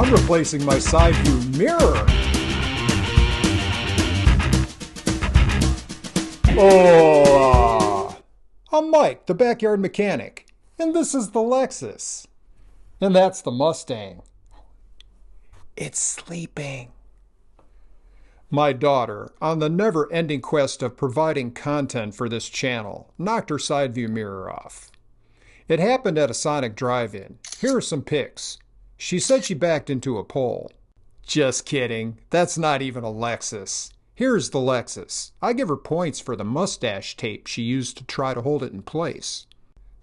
I'm replacing my side view mirror. Oh, I'm Mike, the backyard mechanic, and this is the Lexus. And that's the Mustang. It's sleeping. My daughter, on the never-ending quest of providing content for this channel, knocked her side view mirror off. It happened at a Sonic drive-in. Here are some pics. She said she backed into a pole. Just kidding. That's not even a Lexus. Here's the Lexus. I give her points for the mustache tape she used to try to hold it in place.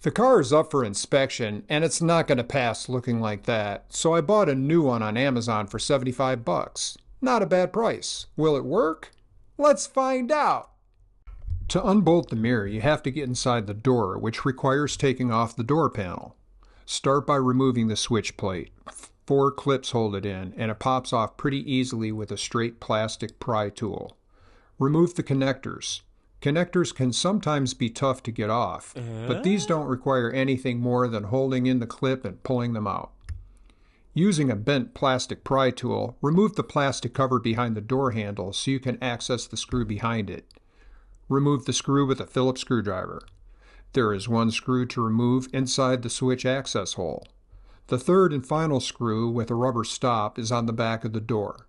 The car is up for inspection, and it's not going to pass looking like that, so I bought a new one on Amazon for 75 bucks. Not a bad price. Will it work? Let's find out! To unbolt the mirror, you have to get inside the door, which requires taking off the door panel. Start by removing the switch plate. 4 clips hold it in, and it pops off pretty easily with a straight plastic pry tool. Remove the connectors. Connectors can sometimes be tough to get off, but these don't require anything more than holding in the clip and pulling them out. Using a bent plastic pry tool, remove the plastic cover behind the door handle so you can access the screw behind it. Remove the screw with a Phillips screwdriver. There is 1 screw to remove inside the switch access hole. The third and final screw with a rubber stop is on the back of the door.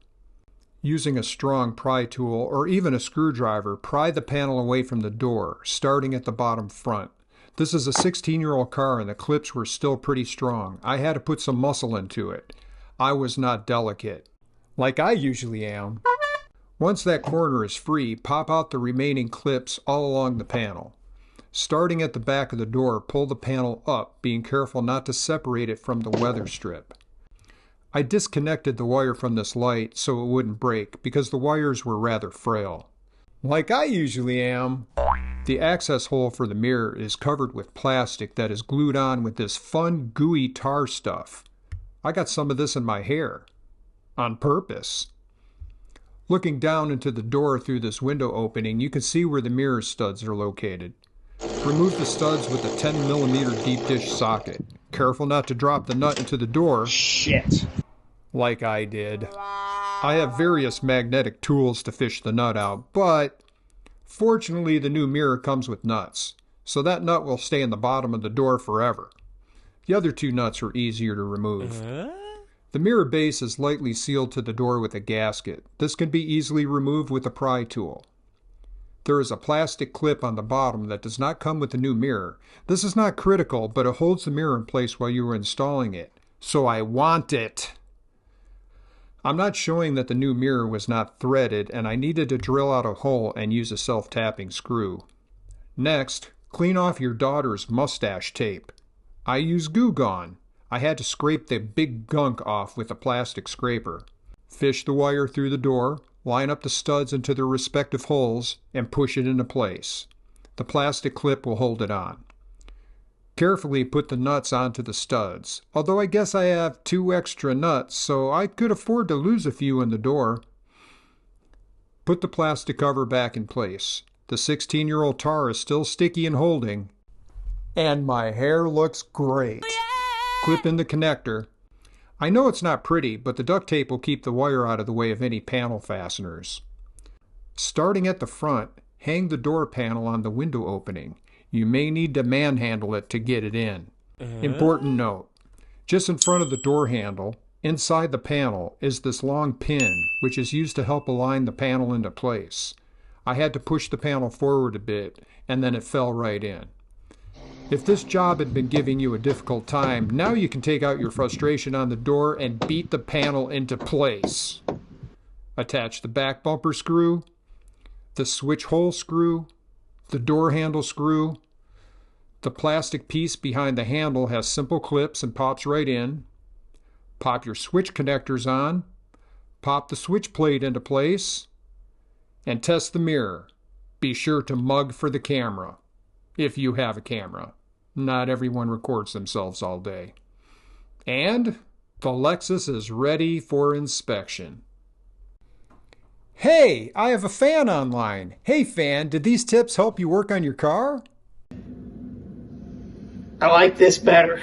Using a strong pry tool or even a screwdriver, pry the panel away from the door, starting at the bottom front. This is a 16-year-old car and the clips were still pretty strong. I had to put some muscle into it. I was not delicate, like I usually am. Once that corner is free, pop out the remaining clips all along the panel. Starting at the back of the door, pull the panel up, being careful not to separate it from the weather strip. I disconnected the wire from this light so it wouldn't break because the wires were rather frail. Like I usually am. The access hole for the mirror is covered with plastic that is glued on with this fun, gooey tar stuff. I got some of this in my hair. On purpose. Looking down into the door through this window opening, you can see where the mirror studs are located. Remove the studs with a 10mm deep dish socket. Careful not to drop the nut into the door. Shit. Like I did. I have various magnetic tools to fish the nut out, but fortunately the new mirror comes with nuts, so that nut will stay in the bottom of the door forever. The other 2 nuts are easier to remove. The mirror base is lightly sealed to the door with a gasket. This can be easily removed with a pry tool. There is a plastic clip on the bottom that does not come with the new mirror. This is not critical, but it holds the mirror in place while you are installing it. So I want it. I'm not showing that the new mirror was not threaded, and I needed to drill out a hole and use a self-tapping screw. Next, clean off your daughter's mustache tape. I use Goo Gone. I had to scrape the big gunk off with a plastic scraper. Fish the wire through the door. Line up the studs into their respective holes and push it into place. The plastic clip will hold it on. Carefully put the nuts onto the studs, although I guess I have 2 extra nuts, so I could afford to lose a few in the door. Put the plastic cover back in place. The 16-year-old tar is still sticky and holding, and my hair looks great. Clip in the connector. I know it's not pretty, but the duct tape will keep the wire out of the way of any panel fasteners. Starting at the front, hang the door panel on the window opening. You may need to manhandle it to get it in. Important note, just in front of the door handle, inside the panel, is this long pin, which is used to help align the panel into place. I had to push the panel forward a bit, and then it fell right in. If this job had been giving you a difficult time, now you can take out your frustration on the door and beat the panel into place. Attach the back bumper screw, the switch hole screw, the door handle screw. The plastic piece behind the handle has simple clips and pops right in. Pop your switch connectors on, pop the switch plate into place, and test the mirror. Be sure to mug for the camera, if you have a camera. Not everyone records themselves all day. And the Lexus is ready for inspection. Hey, I have a fan online. Hey fan, did these tips help you work on your car? I like this better.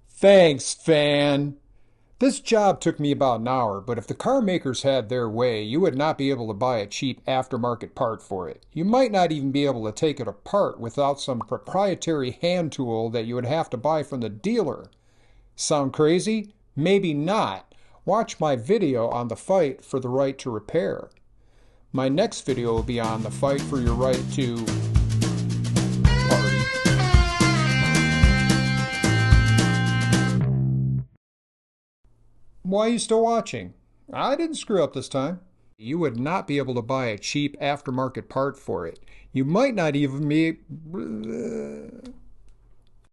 Thanks, fan. This job took me about an hour, but if the car makers had their way, you would not be able to buy a cheap aftermarket part for it. You might not even be able to take it apart without some proprietary hand tool that you would have to buy from the dealer. Sound crazy? Maybe not. Watch my video on the fight for the right to repair. My next video will be on the fight for your right to party. Why are you still watching? I didn't screw up this time. You would not be able to buy a cheap aftermarket part for it. You might not even be...